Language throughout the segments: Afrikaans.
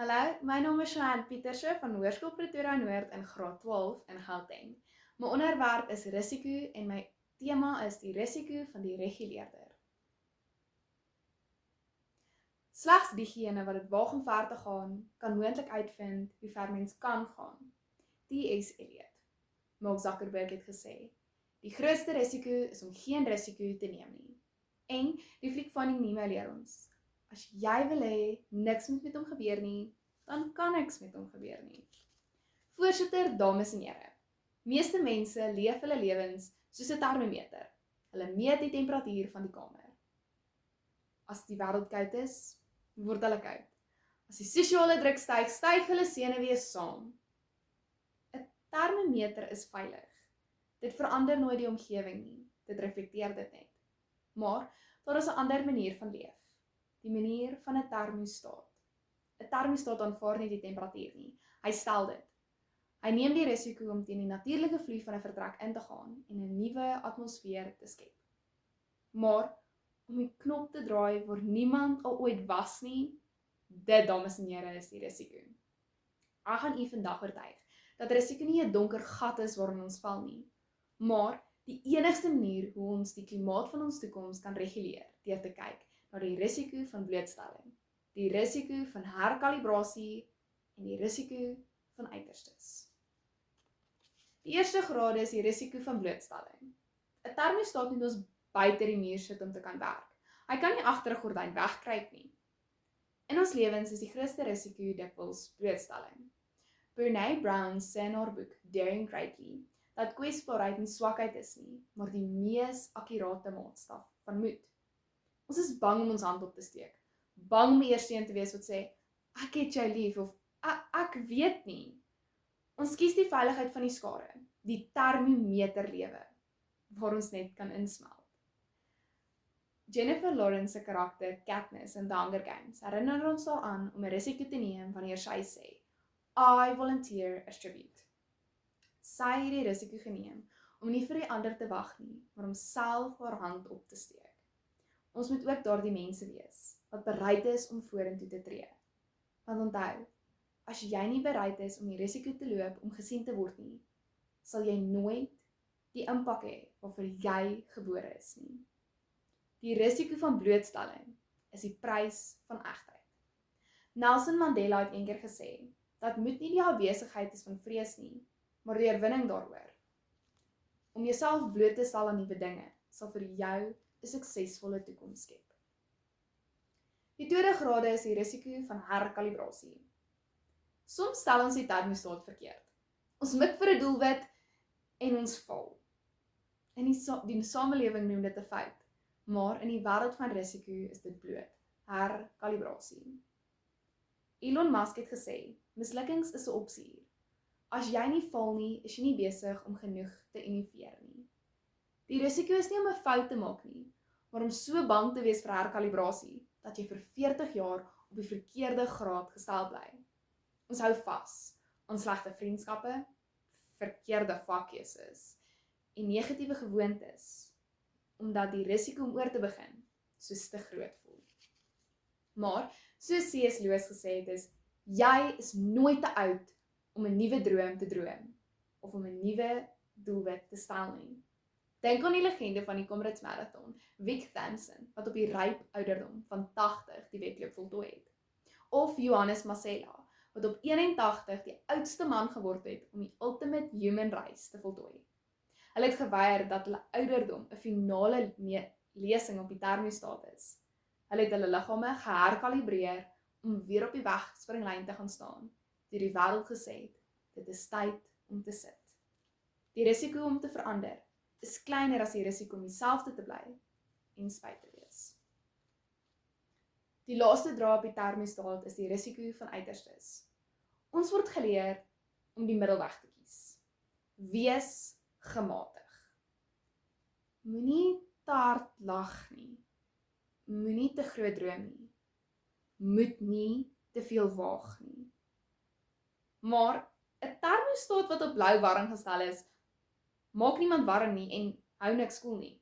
Hallo, my naam is Joanne Pieterse van Hoërskool Pretoria Noord in graad 12 in Gauteng. My onderwerp is risiko en my tema is die risiko van die reguleerder. Slegs diegene wat dit waag om ver te gaan, kan moontlik uitvind hoe ver mens kan gaan. T.S. Eliot. Mark Zuckerberg het gesê, die grootste risiko is om geen risiko te neem nie. En die fliek van die Nemo leer ons, as jy wil hê niks moet met hom gebeur nie, dan kan niks met hom gebeur nie. Voorsitter, dames en here, meeste mense leef hulle lewens soos 'n termometer. Hulle meet die temperatuur van die kamer. As die wêreld koud is, word hulle koud. As die sosiale druk styg, styg hulle senuwees saam. 'n Termometer is veilig. Dit verander nooit die omgewing nie. Dit reflekteer dit net. Maar daar is 'n ander manier van leef. Die manier van 'n termostaat. 'n Termostaat aanvaar nie die temperatuur nie. Hy stel dit. Hy neem die risiko om teen die natuurlike vloei van 'n vertrek in te gaan en 'n nuwe atmosfeer te skep. Maar om die knop te draai waar niemand al ooit was nie, dit, dames en here, is die risiko. Ek gaan u vandag oortuig dat risiko nie 'n donker gat is waarin ons val nie, maar die enigste manier hoe ons die klimaat van ons toekoms kan reguleer, deur te kyk na die risiko van blootstelling, die risiko van herkalibrasie en die risiko van uiterstes. Die eerste grade is die risiko van blootstelling. 'n Termostaat moet ons buite die muur sit om te kan werk. Hy kan nie agter 'n gordyn wegkruip nie. In ons lewens is die grootste risiko dikwels blootstelling. Brené Brown sê in haar boek Daring Greatly dat kwesbaarheid nie swakheid is nie, maar die mees akkurate maatstaf van moed. Ons is bang om ons hand op te steek, bang om die eerste een te wees wat sê, ek het jou lief, of ek weet nie. Ons kies die veiligheid van die skare, die termometer lewe, waar ons net kan insmelt. Jennifer Lawrence se karakter Katniss in The Hunger Games herinner ons daaraan om 'n risiko te neem wanneer sy sê, I volunteer as tribute. Sy het die risiko geneem om nie vir die ander te wag nie, maar om self haar hand op te steek. Ons moet ook daardie mense wees, wat bereid is om vorentoe te tree. Want onthou, as jy nie bereid is om die risiko te loop om gesien te word nie, sal jy nooit die impak hê waarvoor jy gebore is nie. Die risiko van blootstelling is die prys van egtheid. Nelson Mandela het eendag gesê, dat moed nie die afwesigheid is van vrees nie, maar die oorwinning daaroor. Om jouself bloot te stel aan nuwe dinge, sal vir jou 'n suksesvolle toekoms skep. Die tweede grade is die risiko van herkalibrasie. Soms stel ons die termostaat verkeerd. Ons mik vir 'n doelwit en ons val. In die samelewing noem dit 'n fout, maar in die wêreld van risiko is dit bloot herkalibrasie. Elon Musk het gesê, mislukkings is 'n opsie. As jy nie val nie, is jy nie besig om genoeg te innoveer nie. Die risiko is nie om 'n fout te maak nie, maar om so bang te wees vir herkalibrasie, dat jy vir 40 jaar op die verkeerde graad gestel bly. Ons hou vas aan slegte vriendskappe, verkeerde vakkeuses en negatiewe gewoontes, omdat die risiko om oor te begin soos te groot voel. Maar, soos C.S. Lewis gesê het is, jy is nooit te oud om 'n nuwe droom te droom, of om 'n nuwe doelwit te stel nie. Dink aan die legende van die Comrades Marathon, Vic Thompson, wat op die ryp ouderdom van 80 die wedloop voltooi het. Of Johannes Masella, wat op 81 die oudste man geword het om die Ultimate Human Race te voltooi. Hulle het geweier dat hulle ouderdom 'n finale lesing op die termostaat is. Hulle het hulle liggame geherkalibreer om weer op die wegspringlyn te gaan staan, deur die wêreld gesê het, dit is tyd om te sit. Die risiko om te verander is kleiner as die risiko om dieselfde te bly en spyt te wees. Die laaste draad op die termostaat is die risiko van uiterstes. Ons word geleer om die middelweg te kies. Wees gematig. Moenie te hard lag nie. Moenie te groot droom nie. Moet nie te veel waag nie. Maar 'n termostaat wat op blou warm gestel is, maak niemand warm nie en hou niks koel nie.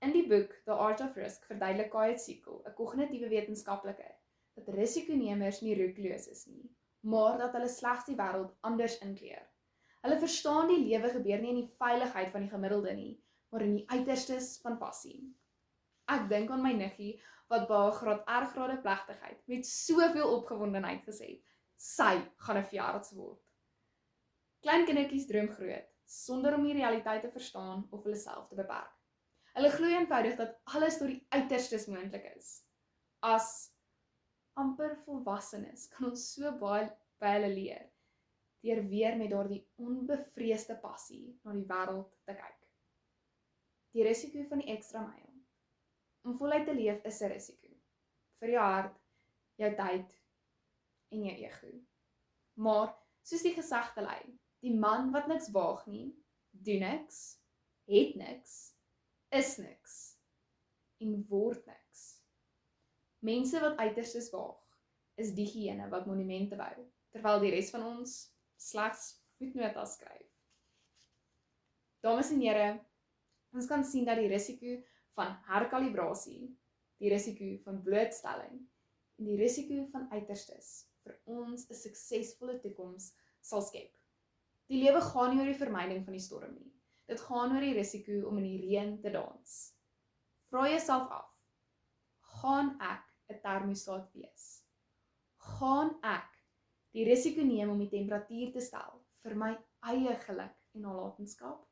In die boek The Art of Risk verduidelik Kayat Segal, 'n kognitiewe wetenskaplike, dat risikonemers nie roekloos is nie, maar dat hulle slegs die wêreld anders inkleer. Hulle verstaan die lewe gebeur nie in die veiligheid van die gemiddelde nie, maar in die uiterstes van passie. Ek dink aan my niggie wat by 'n graad R-grade plegtigheid met soveel opgewondenheid gesê het, sy gaan 'n veearts word. Klein kindertjies droom groot, sonder om die realiteit te verstaan of hulle self te beperk. Hulle glo eenvoudig dat alles tot die uiterstes moontlik is. As amper volwassenes kan ons so baie by hulle leer, deur weer met daardie onbevreesde passie na die wêreld te kyk. Die risiko van die ekstra myl. Om voluit te leef is 'n risiko. Vir jou hart, jou tyd en jou ego. Maar, soos die gesegde lui, die man wat niks waag nie, doen niks, het niks, is niks en word niks. Mense wat uiterstes waag, is diegene wat monumente bou, terwyl die res van ons slegs voetnotas skryf. Dames en here, ons kan sien dat die risiko van herkalibrasie, die risiko van blootstelling en die risiko van uiterstes vir ons 'n suksesvolle toekoms sal skep. Die lewe gaan nie oor die vermyding van die storm nie. Dit gaan oor die risiko om in die reën te dans. Vra jouself af, gaan ek 'n termostaat wees? Gaan ek die risiko neem om die temperatuur te stel vir my eie geluk en nalatenskap?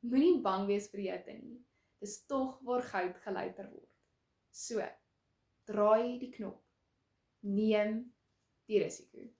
Moenie bang wees vir hitte nie. Dis tog waar goud gelouter word. So, draai die knop. Neem die risiko.